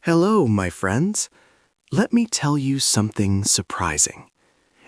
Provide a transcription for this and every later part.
Hello, my friends. Let me tell you something surprising.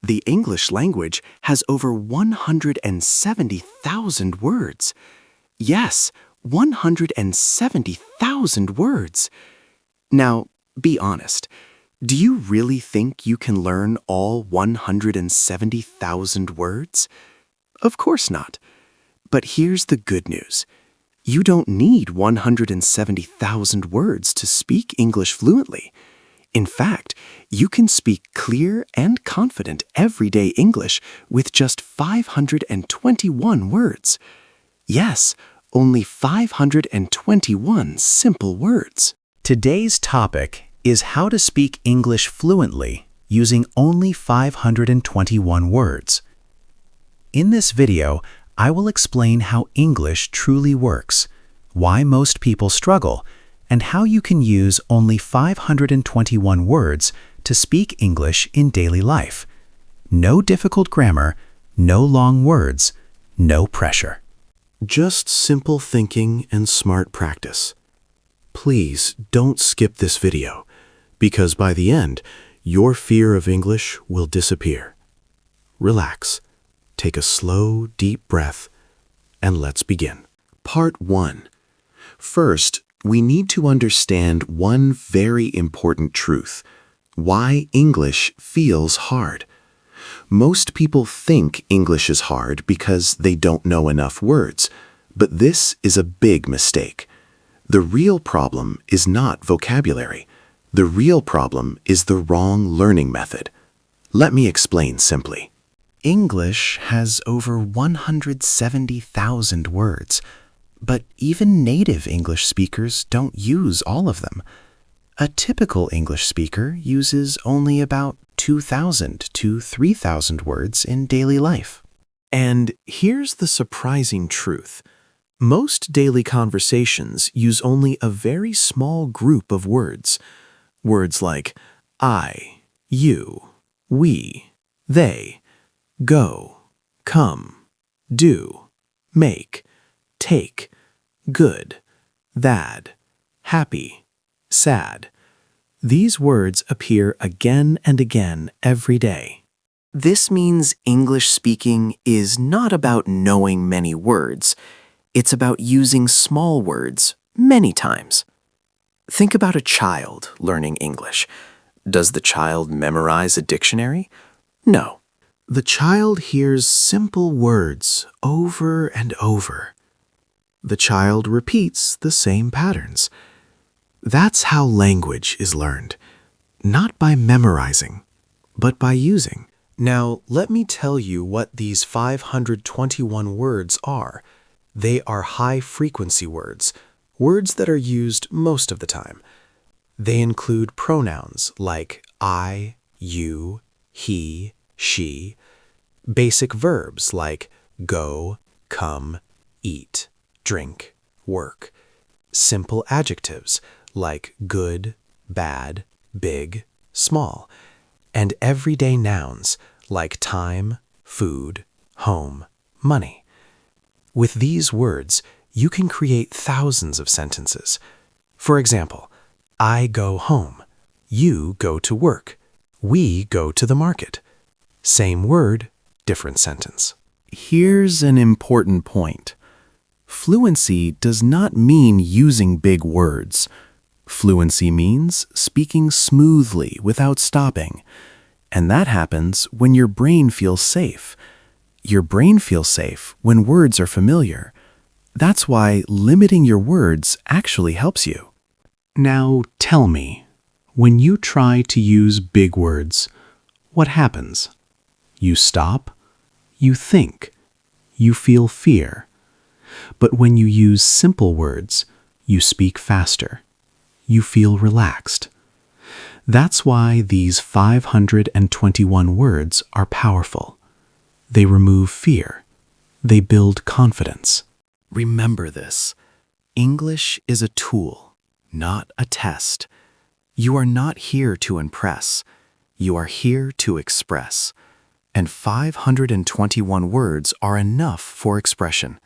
The English language has over 170,000 words. Yes, 170,000 words. Now, be honest. Do you really think you can learn all 170,000 words? Of course not. But here's the good news. You don't need 170,000 words to speak English fluently. In fact, you can speak clear and confident everyday English with just 521 words. Yes, only 521 simple words. Today's topic is how to speak English fluently using only 521 words. In this video, I will explain how English truly works, why most people struggle, and how you can use only 521 words to speak English in daily life. No difficult grammar, no long words, no pressure. Just simple thinking and smart practice. Please don't skip this video, because by the end, your fear of English will disappear. Relax, take a slow, deep breath, and let's begin. Part 1. First, we need to understand one very important truth: why English feels hard. Most people think English is hard because they don't know enough words, but this is a big mistake. The real problem is not vocabulary. The real problem is the wrong learning method. Let me explain simply. English has over 170,000 words, but even native English speakers don't use all of them. A typical English speaker uses only about 2,000 to 3,000 words in daily life. And here's the surprising truth. Most daily conversations use only a very small group of words. Words like I, you, we, they, go, come, do, make, take, good, bad, happy, sad. These words appear again and again every day. This means English speaking is not about knowing many words. It's about using small words many times. Think about a child learning English. Does the child memorize a dictionary? No. The child hears simple words over and over. The child repeats the same patterns. That's how language is learned, not by memorizing, but by using. Now, let me tell you what these 521 words are. They are high-frequency words, words that are used most of the time. They include pronouns like I, you, he, she, basic verbs like go, come, eat, drink, work, simple adjectives like good, bad, big, small, and everyday nouns like time, food, home, money. With these words, you can create thousands of sentences. For example, I go home, you go to work, we go to the market. Same word, different sentence. Here's an important point. Fluency does not mean using big words. Fluency means speaking smoothly without stopping. And that happens when your brain feels safe. Your brain feels safe when words are familiar. That's why limiting your words actually helps you. Now tell me, when you try to use big words, what happens? You stop, you think, you feel fear. But when you use simple words, you speak faster. You feel relaxed. That's why these 521 words are powerful. They remove fear. They build confidence. Remember this. English is a tool, not a test. You are not here to impress. You are here to express. And 521 words are enough for expression.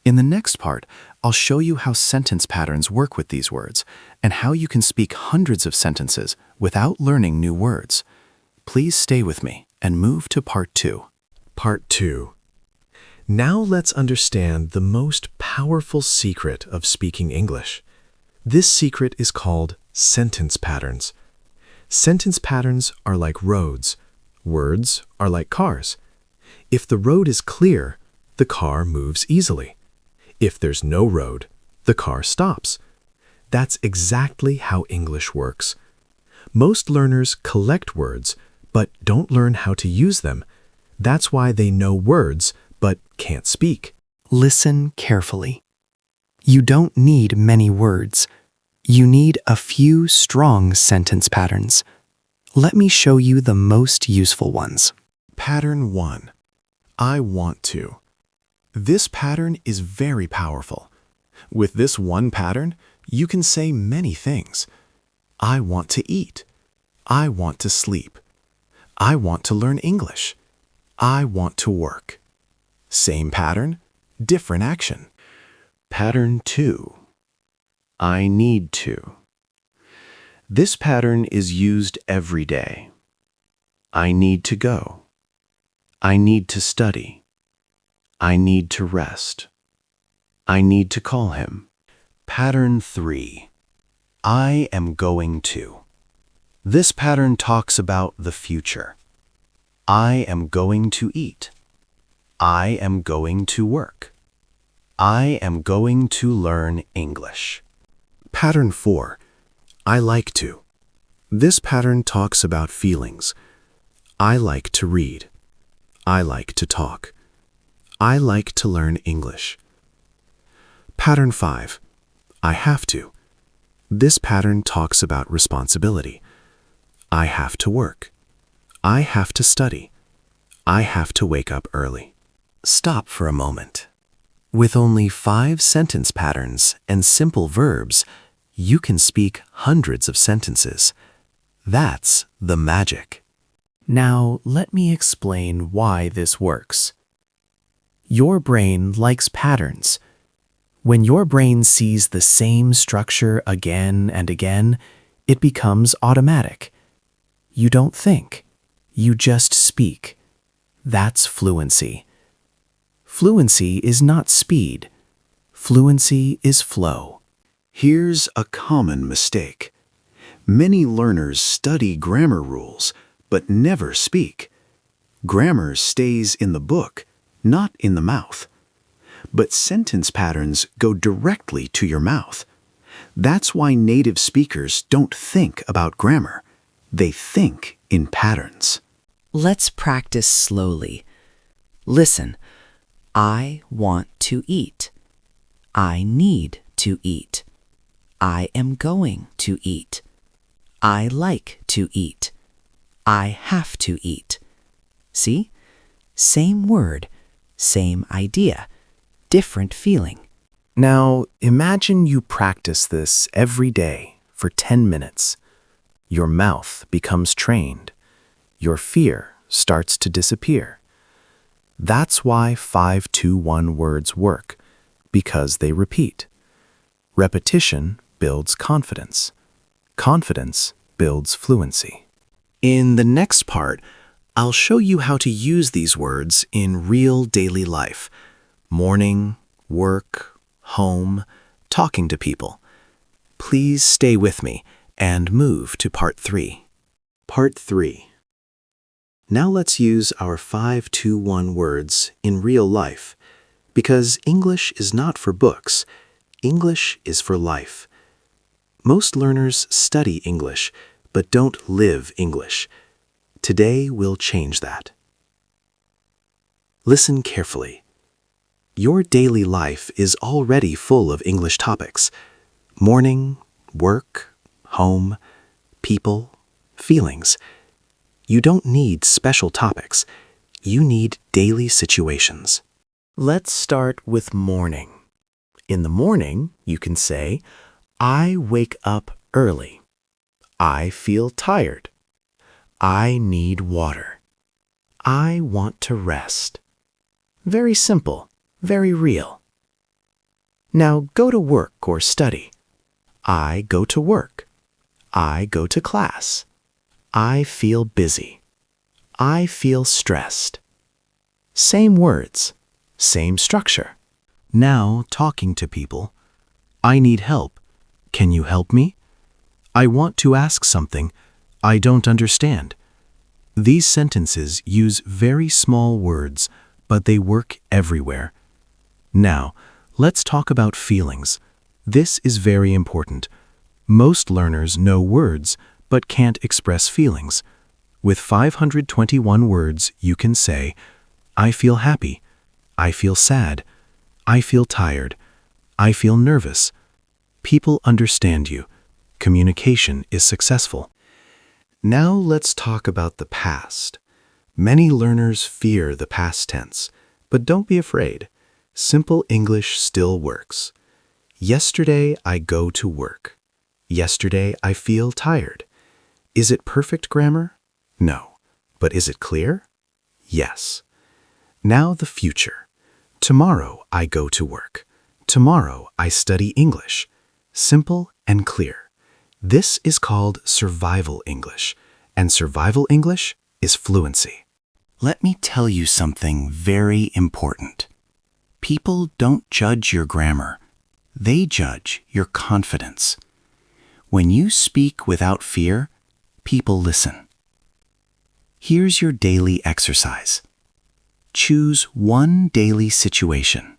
In the next part, I'll show you how sentence patterns work with these words and how you can speak hundreds of sentences without learning new words. Please stay with me and move to part 2. Part 2. Now let's understand the most powerful secret of speaking English. This secret is called sentence patterns. Sentence patterns are like roads. Words are like cars. If the road is clear, the car moves easily. If there's no road, the car stops. That's exactly how English works. Most learners collect words, but don't learn how to use them. That's why they know words, but can't speak. Listen carefully. You don't need many words. You need a few strong sentence patterns. Let me show you the most useful ones. Pattern 1. I want to. This pattern is very powerful. With this one pattern, you can say many things. I want to eat. I want to sleep. I want to learn English. I want to work. Same pattern, different action. Pattern 2. I need to. This pattern is used every day. I need to go. I need to study. I need to rest. I need to call him. Pattern 3. I am going to. This pattern talks about the future. I am going to eat. I am going to work. I am going to learn English. Pattern 4. I like to. This pattern talks about feelings. I like to read. I like to talk. I like to learn English. Pattern 5. I have to. This pattern talks about responsibility. I have to work. I have to study. I have to wake up early. Stop for a moment. With only 5 sentence patterns and simple verbs, you can speak hundreds of sentences. That's the magic. Now, let me explain why this works. Your brain likes patterns. When your brain sees the same structure again and again, it becomes automatic. You don't think. You just speak. That's fluency. Fluency is not speed. Fluency is flow. Here's a common mistake. Many learners study grammar rules, but never speak. Grammar stays in the book, not in the mouth. But sentence patterns go directly to your mouth. That's why native speakers don't think about grammar. They think in patterns. Let's practice slowly. Listen. I want to eat. I need to eat. I am going to eat. I like to eat. I have to eat. See? Same word, same idea, different feeling. Now, imagine you practice this every day for 10 minutes. Your mouth becomes trained. Your fear starts to disappear. That's why 5-2-1 words work, because they repeat. Repetition builds confidence. Confidence builds fluency. In the next part, I'll show you how to use these words in real daily life. Morning, work, home, talking to people. Please stay with me and move to part 3. Part 3. Now let's use our 5-2-1 words in real life, because English is not for books. English is for life. Most learners study English, but don't live English. Today we'll change that. Listen carefully. Your daily life is already full of English topics. Morning, work, home, people, feelings. You don't need special topics. You need daily situations. Let's start with morning. In the morning, you can say, I wake up early. I feel tired. I need water. I want to rest. Very simple, very real. Now go to work or study. I go to work. I go to class. I feel busy. I feel stressed. Same words, same structure. Now talking to people. I need help. Can you help me? I want to ask something. I don't understand. These sentences use very small words, but they work everywhere. Now, let's talk about feelings. This is very important. Most learners know words, but can't express feelings. With 521 words, you can say, I feel happy. I feel sad. I feel tired. I feel nervous. People understand you. Communication is successful. Now let's talk about the past. Many learners fear the past tense, but don't be afraid. Simple English still works. Yesterday I go to work. Yesterday I feel tired. Is it perfect grammar? No. But is it clear? Yes. Now the future. Tomorrow I go to work. Tomorrow I study English. Simple and clear. This is called survival English, and survival English is fluency. Let me tell you something very important. People don't judge your grammar. They judge your confidence. When you speak without fear, people listen. Here's your daily exercise. Choose one daily situation,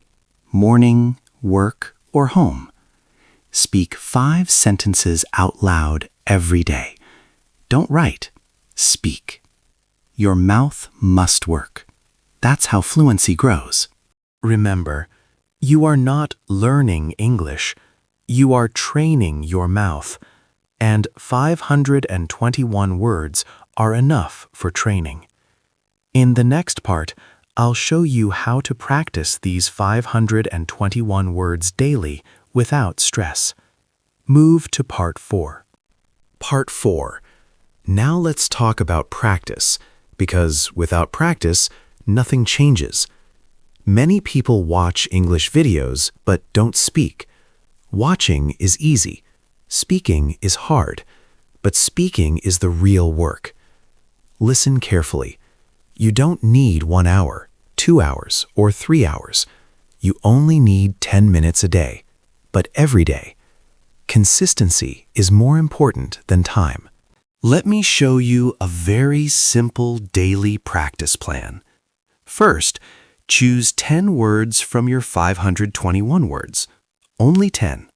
morning, work, or home. Speak 5 sentences out loud every day. Don't write, speak. Your mouth must work. That's how fluency grows. Remember, you are not learning English. You are training your mouth. And 521 words are enough for training. In the next part, I'll show you how to practice these 521 words daily without stress. Move to Part 4. Part 4. Now let's talk about practice, because without practice, nothing changes. Many people watch English videos but don't speak. Watching is easy. Speaking is hard. But speaking is the real work. Listen carefully. You don't need 1 hour, 2 hours, or 3 hours. You only need 10 minutes a day, but every day. Consistency is more important than time. Let me show you a very simple daily practice plan. First, choose 10 words from your 521 words. Only 10.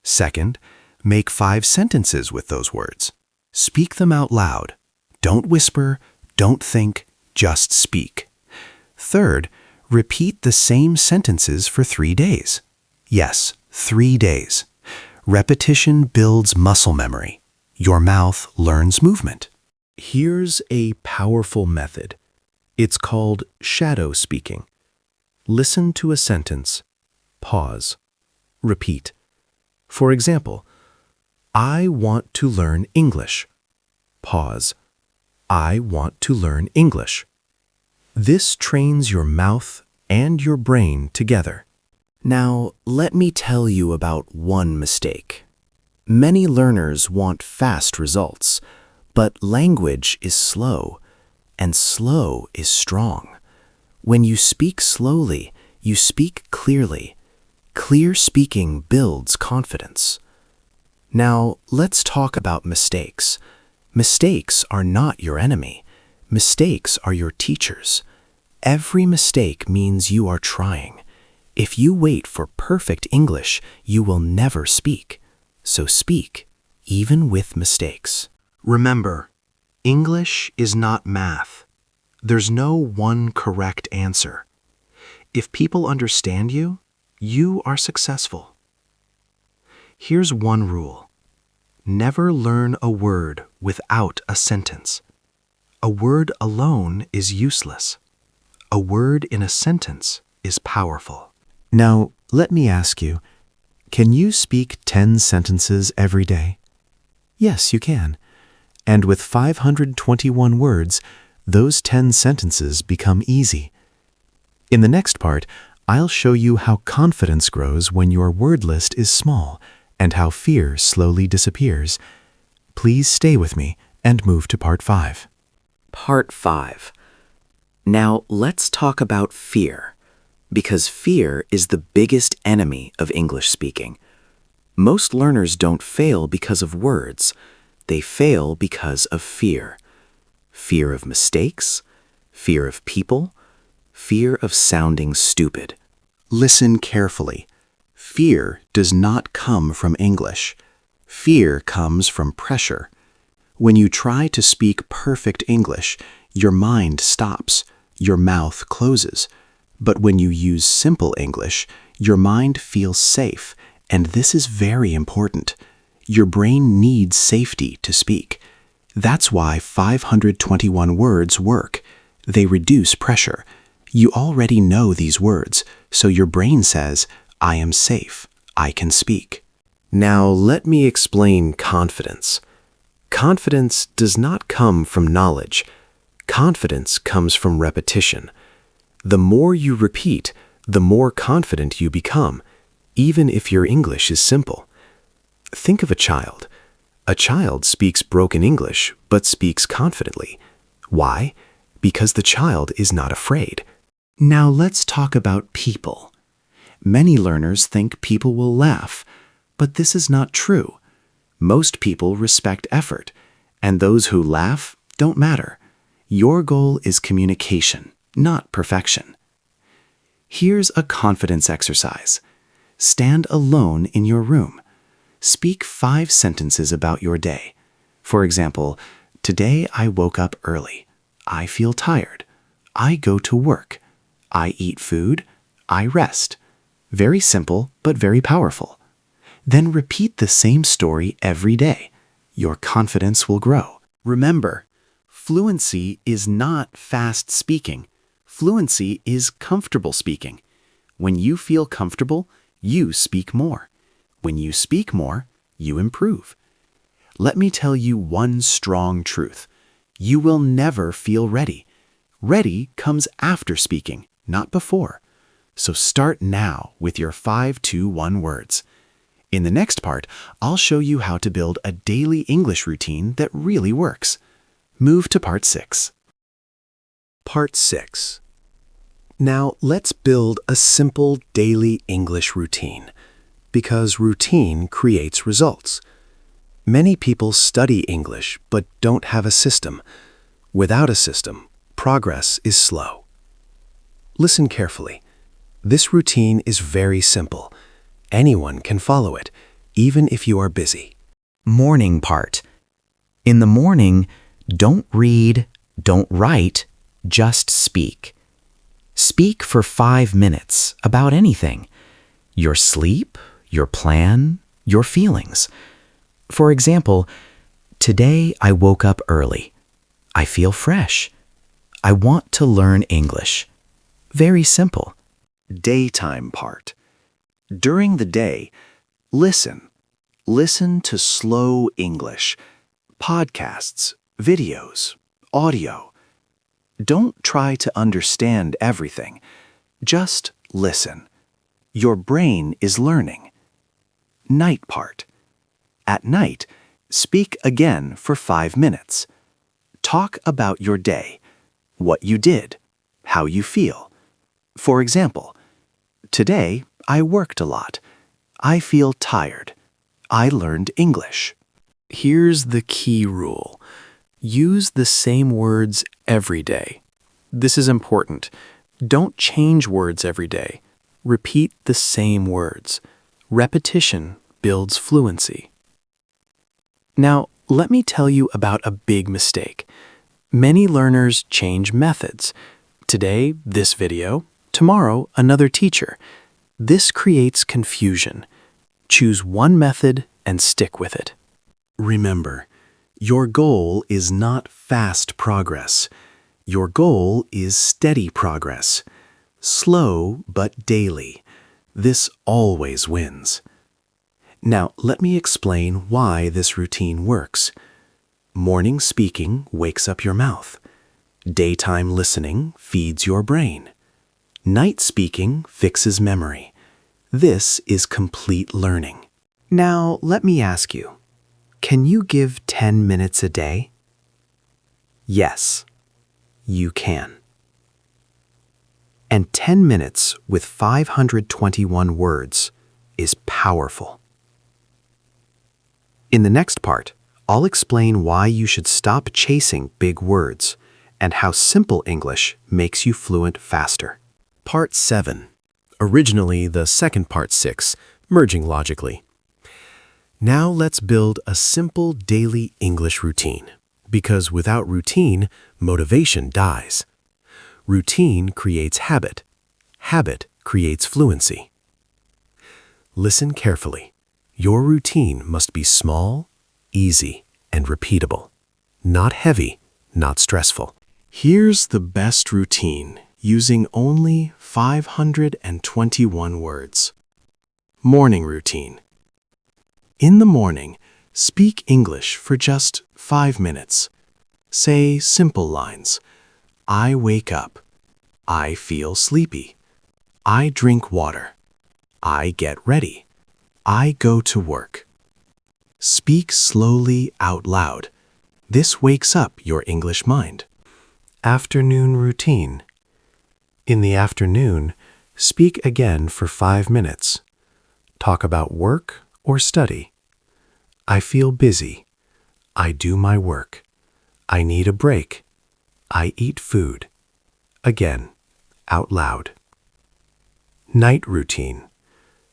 Second, make 5 sentences with those words. Speak them out loud. Don't whisper, don't think, just speak. Third, repeat the same sentences for 3 days. Yes, 3 days. Repetition builds muscle memory. Your mouth learns movement. Here's a powerful method. It's called shadow speaking. Listen to a sentence. Pause. Repeat. For example, I want to learn English. Pause. I want to learn English. This trains your mouth and your brain together. Now, let me tell you about one mistake. Many learners want fast results, but language is slow, and slow is strong. When you speak slowly, you speak clearly. Clear speaking builds confidence. Now, let's talk about mistakes. Mistakes are not your enemy. Mistakes are your teachers. Every mistake means you are trying. If you wait for perfect English, you will never speak. So speak, even with mistakes. Remember, English is not math. There's no one correct answer. If people understand you, you are successful. Here's one rule. Never learn a word without a sentence. A word alone is useless. A word in a sentence is powerful. Now, let me ask you, can you speak 10 sentences every day? Yes, you can. And with 521 words, those 10 sentences become easy. In the next part, I'll show you how confidence grows when your word list is small and how fear slowly disappears. Please stay with me and move to part 5. Part 5. Now let's talk about fear, because fear is the biggest enemy of English speaking. Most learners don't fail because of words. They fail because of fear. Fear of mistakes, fear of people, fear of sounding stupid. Listen carefully. Fear does not come from English. Fear comes from pressure. When you try to speak perfect English, your mind stops, your mouth closes. But when you use simple English, your mind feels safe, and this is very important. Your brain needs safety to speak. That's why 521 words work. They reduce pressure. You already know these words, so your brain says, I am safe. I can speak. Now let me explain confidence. Confidence does not come from knowledge. Confidence comes from repetition. The more you repeat, the more confident you become, even if your English is simple. Think of a child. A child speaks broken English, but speaks confidently. Why? Because the child is not afraid. Now let's talk about people. Many learners think people will laugh, but this is not true. Most people respect effort, and those who laugh don't matter. Your goal is communication, not perfection. Here's a confidence exercise. Stand alone in your room. Speak 5 sentences about your day. For example, today I woke up early. I feel tired. I go to work. I eat food. I rest. Very simple, but very powerful. Then repeat the same story every day. Your confidence will grow. Remember, fluency is not fast speaking. Fluency is comfortable speaking. When you feel comfortable, you speak more. When you speak more, you improve. Let me tell you one strong truth. You will never feel ready. Ready comes after speaking, not before. So start now with your 5-2-1 words. In the next part, I'll show you how to build a daily English routine that really works. Move to part 6. Part 6. Now let's build a simple daily English routine, because routine creates results. Many people study English but don't have a system. Without a system, progress is slow. Listen carefully. This routine is very simple. Anyone can follow it, even if you are busy. Morning part. In the morning, don't read, don't write, just speak. Speak for 5 minutes about anything. Your sleep, your plan, your feelings. For example, today I woke up early. I feel fresh. I want to learn English. Very simple. Daytime part. During the day, listen. Listen to slow English, podcasts, videos, audio. Don't try to understand everything. Just listen. Your brain is learning. Night part. At night, speak again for 5 minutes. Talk about your day, what you did, how you feel. For example, today I worked a lot. I feel tired. I learned English. Here's the key rule. Use the same words every day. This is important. Don't change words every day. Repeat the same words. Repetition builds fluency. Now, let me tell you about a big mistake. Many learners change methods. Today, this video. Tomorrow, another teacher. This creates confusion. Choose one method and stick with it. Remember, your goal is not fast progress. Your goal is steady progress. Slow but daily. This always wins. Now, let me explain why this routine works. Morning speaking wakes up your mouth. Daytime listening feeds your brain. Night speaking fixes memory. This is complete learning. Now, let me ask you, can you give 10 minutes a day? Yes, you can. And 10 minutes with 521 words is powerful. In the next part, I'll explain why you should stop chasing big words and how simple English makes you fluent faster. Part 7. Originally the second part 6, merging logically. Now let's build a simple daily English routine, because without routine, motivation dies. Routine creates habit. Habit creates fluency. Listen carefully. Your routine must be small, easy, and repeatable. Not heavy, not stressful. Here's the best routine using only 521 words. Morning routine. In the morning, speak English for just 5 minutes. Say simple lines. I wake up. I feel sleepy. I drink water. I get ready. I go to work. Speak slowly out loud. This wakes up your English mind. Afternoon routine. In the afternoon, speak again for 5 minutes. Talk about work or study. I feel busy. I do my work. I need a break. I eat food. Again, out loud. Night routine.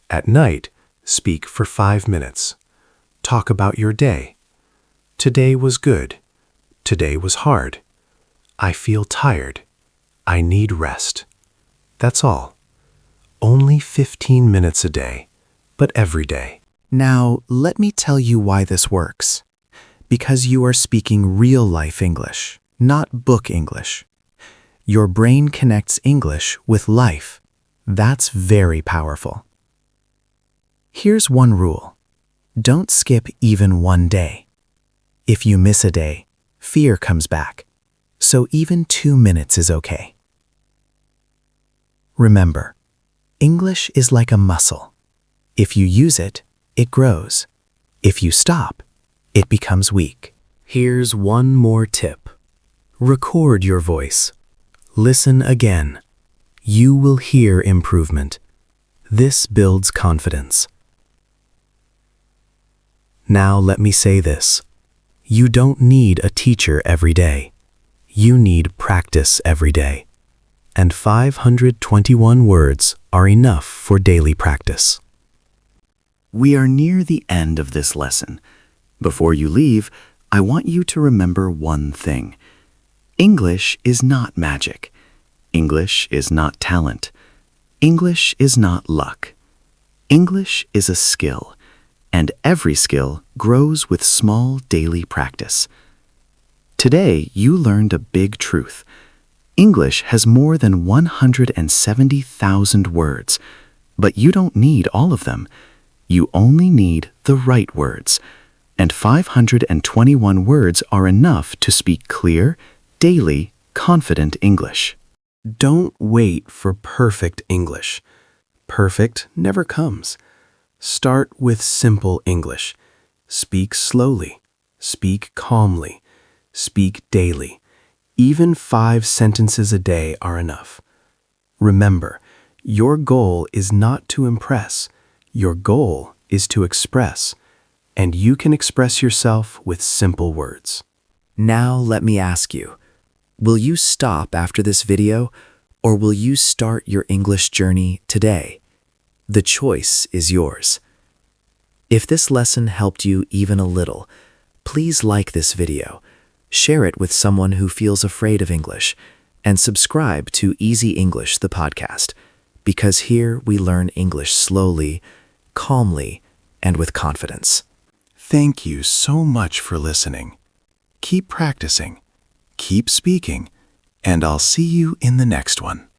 At night, speak for 5 minutes. Talk about your day. Today was good. Today was hard. I feel tired. I need rest. That's all. Only 15 minutes a day, but every day. Now, let me tell you why this works. Because you are speaking real-life English, not book English. Your brain connects English with life. That's very powerful. Here's one rule. Don't skip even one day. If you miss a day, fear comes back. So even 2 minutes is okay. Remember, English is like a muscle. If you use it, it grows. If you stop, it becomes weak. Here's one more tip. Record your voice. Listen again. You will hear improvement. This builds confidence. Now let me say this. You don't need a teacher every day. You need practice every day. And 521 words are enough for daily practice. We are near the end of this lesson. Before you leave, I want you to remember one thing. English is not magic. English is not talent. English is not luck. English is a skill, and every skill grows with small daily practice. Today, you learned a big truth. English has more than 170,000 words, but you don't need all of them. You only need the right words, and 521 words are enough to speak clear, daily, confident English. Don't wait for perfect English. Perfect never comes. Start with simple English. Speak slowly. Speak calmly. Speak daily. Even 5 sentences a day are enough. Remember, your goal is not to impress. Your goal is to express. And you can express yourself with simple words. Now let me ask you, will you stop after this video, or will you start your English journey today? The choice is yours. If this lesson helped you even a little, please like this video, share it with someone who feels afraid of English, and subscribe to Easy English, the podcast, because here we learn English slowly, calmly, and with confidence. Thank you so much for listening. Keep practicing, keep speaking, and I'll see you in the next one.